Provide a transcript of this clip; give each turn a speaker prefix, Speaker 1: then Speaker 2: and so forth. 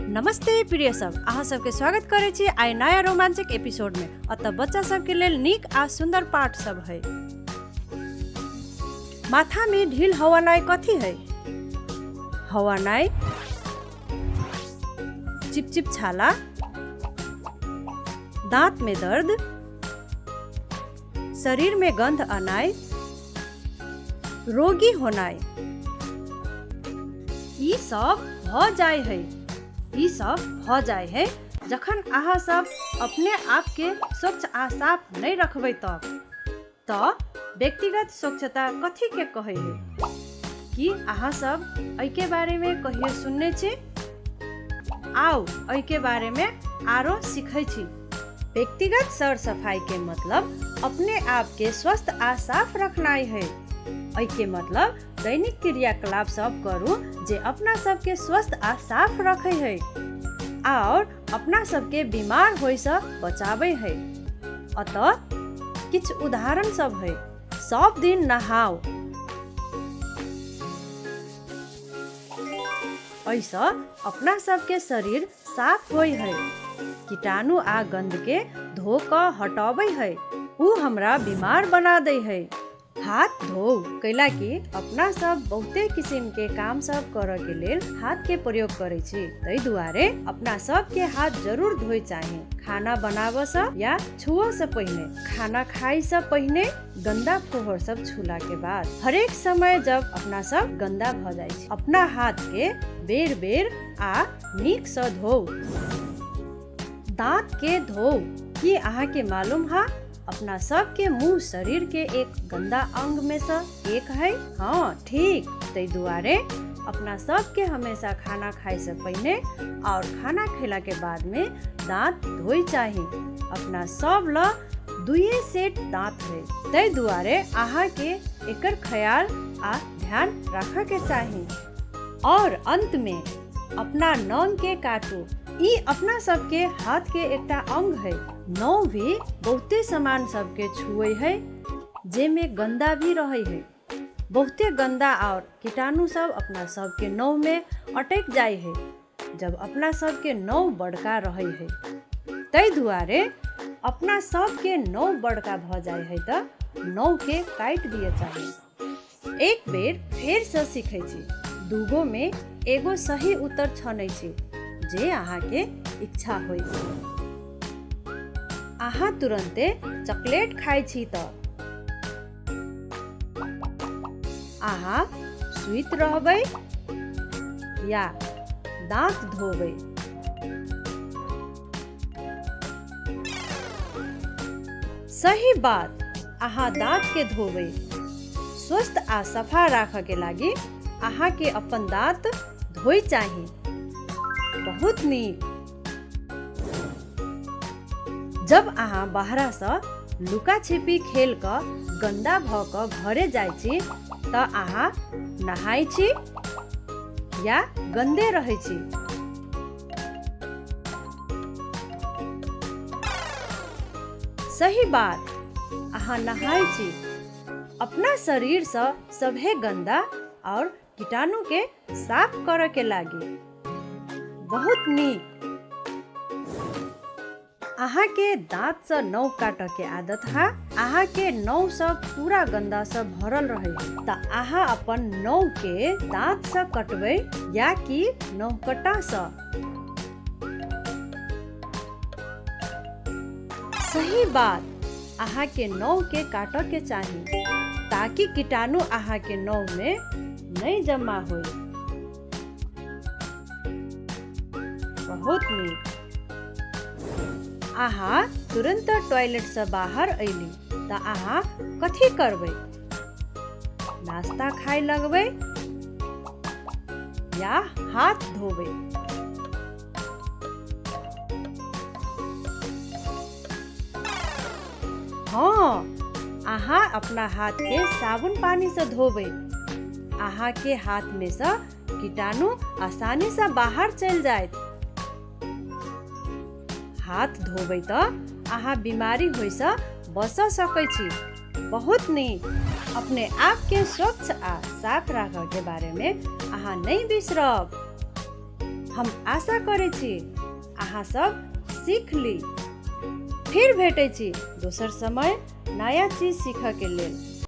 Speaker 1: नमस्ते प्रिय सब, अहाँ सबके स्वागत करे छी आइ नया रोमांचक एपिसोड में। अतः बच्चा सबके लेल नीक आ सुंदर पाठ सब है। माथा में ढील हवानाई कथी है? हवानाई चिपचिप छाला, दांत में दर्द, शरीर में गंध आनाई, रोगी होनाई, ई सब भ जाय है। ई सब भ जाय है जखन अहाँ सब अपने आप के स्वच्छ आ साफ नहीं रखबै तब व्यक्तिगत स्वच्छता कथी के कहे है? कि अहाँ सब एहि के बारे में कहियो सुनने छी? आओ एहि के बारे में आरो सीखै छी। व्यक्तिगत सर सफाई के मतलब अपने आप के स्वस्थ आ साफ रखनाई है। एहि के मतलब दैनिक क्रियाकलाप सब करू जे अपना सबके स्वस्थ आ साफ रखे है और अपना सबके बीमार होय से बचावे है। अतः किछ उदाहरण सब है। सब दिन नहाओ, ऐसा अपना सबके शरीर साफ होय है। कीटाणु आ गंध के धो क हटावे है, उ हमरा बीमार बना दे है। हाथ धो कैला कि अपना सब बहुते किस्म के काम सब करे के लेल हाथ के प्रयोग करे छी। तै दुआरे अपना सब के हाथ जरूर धोय चाहिए। खाना बनावे से या छुओ से पहले, खाना खाई से पहले, गंदा फोहर सब छूला के बाद, हर एक समय जब अपना सब गंदा भ जाय छै, अपना हाथ के बेर बेर आ नीक से धो। दांत के धो। कि अहाँ के मालूम है अपना सब के मुंह शरीर के एक गंदा अंग में से एक है? हाँ ठीक। तै दुआरे अपना सब के हमेशा खाना खाए से पहले और खाना खेला के बाद में दांत धोई चाहिए। अपना सब ल 2 सेट दांत है, तै दुआरे अहाँ के एकर ख्याल आ ध्यान रखे के चाहिए। और अंत में अपना नौन के काटू। ई अपना सबके हाथ के एकटा अंग है। नौ भी बहुते सामान सबके छुए है जे में गंदा भी रहे है। बहुते गंदा और कीटाणु सब अपना सबके नौ में अटक जाए है जब अपना सबके नौ बड़का रहे है। तै दुआरे अपना सबके नौ बड़का भ जाए है त नौ के काट दिए चाहिए। एक बेर फेर से सीखे छी। दूगो में एगो सही उत्तर छनै छी जे अहाँ के इच्छा होई। अहाँ तुरंते चॉकलेट खाई छी त अहाँ सुइत रहबै या दांत धोबै? सही बात, अहाँ दांत के धोबै। स्वस्थ आ सफा राखे के लागी अहाँ के अपन दांत धोई चाहिए। बहुत नीक। जब अहाँ बाहरा से लुका छिपी खेल क गंदा भ क घरे जाय छी त अहाँ नहाय छी या गंदे रहे छी? सही बात, अहाँ नहाय छी। अपना शरीर से सभे गंदा और कीटाणु के साफ करे के लागी। बहुत नीक। अहाँ के दांत से नौ काट के आदत है। अहाँ के नौ से पूरा गंदा से भरल रहे त अहाँ अपन नौ के दांत से कटबै या कि नौ कटा से? सही बात, अहाँ के नौ के काटे के चाहिए ताकि कीटाणु अहाँ के नौ में नहीं जमा हो। बहुत नीक। अहाँ तुरंत टॉयलेट से बाहर अयली त अहाँ कथी करबै? नाश्ता खाए लगबै या हाथ धोबै? हाँ, अहाँ अपना हाथ के साबुन पानी से धोबै। अहाँ के हाथ में से कीटाणु आसानी से बाहर चल जाए। हाथ धोबै त अहाँ बीमारी होय से बच सकै छी। बहुत नीक। अपने आप के स्वच्छ आ साफ रखे के बारे में अहाँ नहीं बिसरब। हम आशा करै छी अहाँ सब सीख ली। फिर भेटै छी दोसर समय नया चीज सीखऽ के लेल।